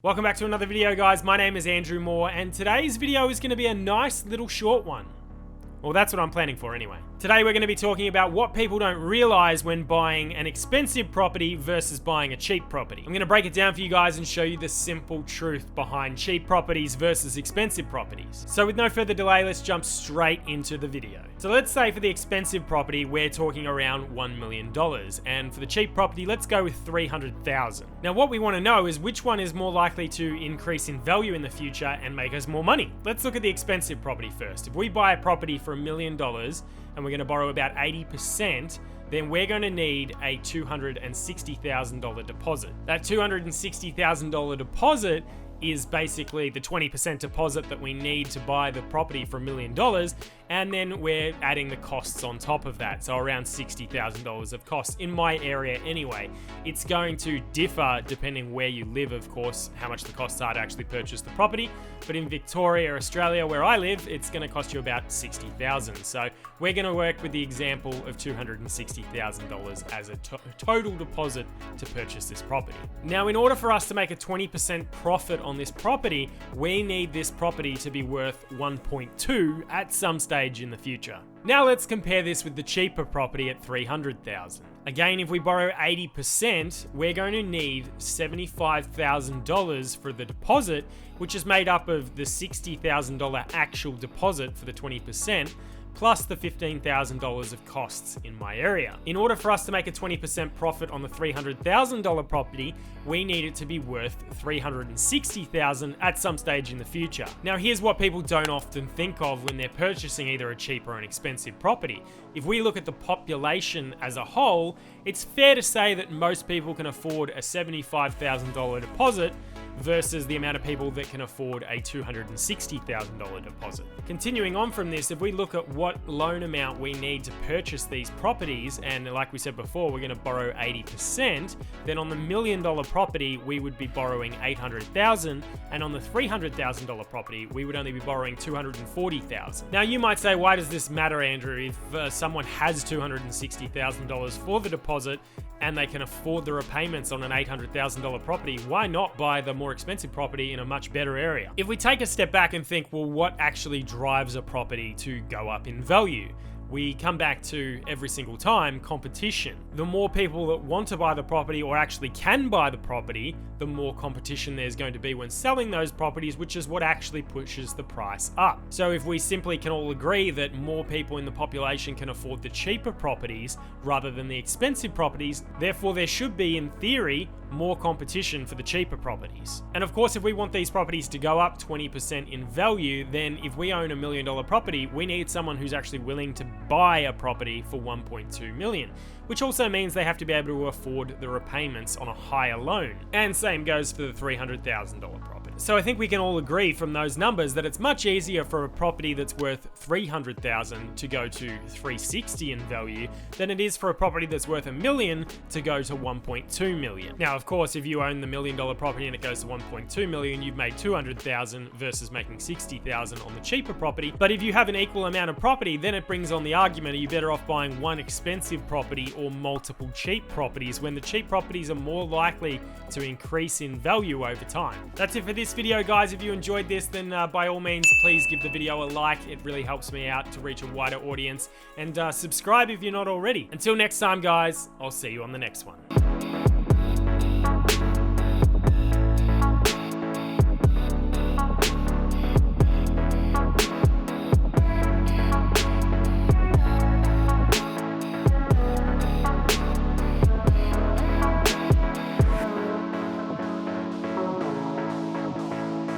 Welcome back to another video, guys. My name is Andrew Moore, and today's video is going to be a nice little short one. Well, that's what I'm planning for anyway. Today we're going to be talking about what people don't realize when buying an expensive property versus buying a cheap property. I'm going to break it down for you guys and show you the simple truth behind cheap properties versus expensive properties. So with no further delay, let's jump straight into the video. So let's say for the expensive property, we're talking around $1 million. And for the cheap property, let's go with $300,000. Now what we want to know is which one is more likely to increase in value in the future and make us more money. Let's look at the expensive property first. If we buy a property for $1 million, and we're going to borrow about 80%, then we're going to need a $260,000 deposit. That $260,000 deposit is basically the 20% deposit that we need to buy the property for $1 million, and then we're adding the costs on top of that, so around $60,000 of costs in my area anyway. It's going to differ depending where you live, of course, how much the costs are to actually purchase the property, but in Victoria, Australia, where I live, it's going to cost you about $60,000. So we're going to work with the example of $260,000 as a total deposit to purchase this property. Now, in order for us to make a 20% profit on this property, we need this property to be worth 1.2 at some stage in the future. Now let's compare this with the cheaper property at $300,000. Again, if we borrow 80%, we're going to need $75,000 for the deposit, which is made up of the $60,000 actual deposit for the 20%, plus the $15,000 of costs in my area. In order for us to make a 20% profit on the $300,000 property, we need it to be worth $360,000 at some stage in the future. Now, here's what people don't often think of when they're purchasing either a cheap or an expensive property. If we look at the population as a whole, it's fair to say that most people can afford a $75,000 deposit versus the amount of people that can afford a $260,000 deposit. Continuing on from this, if we look at what loan amount we need to purchase these properties, and like we said before, we're going to borrow 80%, then on the $1 million property, we would be borrowing $800,000, and on the $300,000 property, we would only be borrowing $240,000. Now, you might say, why does this matter, Andrew? If someone has $260,000 for the deposit and they can afford the repayments on an $800,000 property, why not buy the more expensive property in a much better area? If we take a step back and think, well, what actually drives a property to go up in value? We come back to every single time competition. The more people that want to buy the property or actually can buy the property, the more competition there's going to be when selling those properties, which is what actually pushes the price up. So if we simply can all agree that more people in the population can afford the cheaper properties rather than the expensive properties, therefore there should be, in theory, more competition for the cheaper properties. And of course, if we want these properties to go up 20% in value, then if we own $1 million property, we need someone who's actually willing to buy a property for 1.2 million, which also means they have to be able to afford the repayments on a higher loan. And same goes for the $300,000 property. So I think we can all agree from those numbers that it's much easier for a property that's worth $300,000 to go to $360 in value than it is for a property that's worth $1 million to go to $1.2 million. Now, of course, if you own the $1 million property and it goes to $1.2 million, you've made $200,000 versus making $60,000 on the cheaper property. But if you have an equal amount of property, then it brings on the argument, are you better off buying one expensive property or multiple cheap properties, when the cheap properties are more likely to increase in value over time? That's it for this video, guys. If you enjoyed this, then by all means, please give the video a like. It really helps me out to reach a wider audience, and subscribe if you're not already. Until next time, guys, I'll see you on the next one.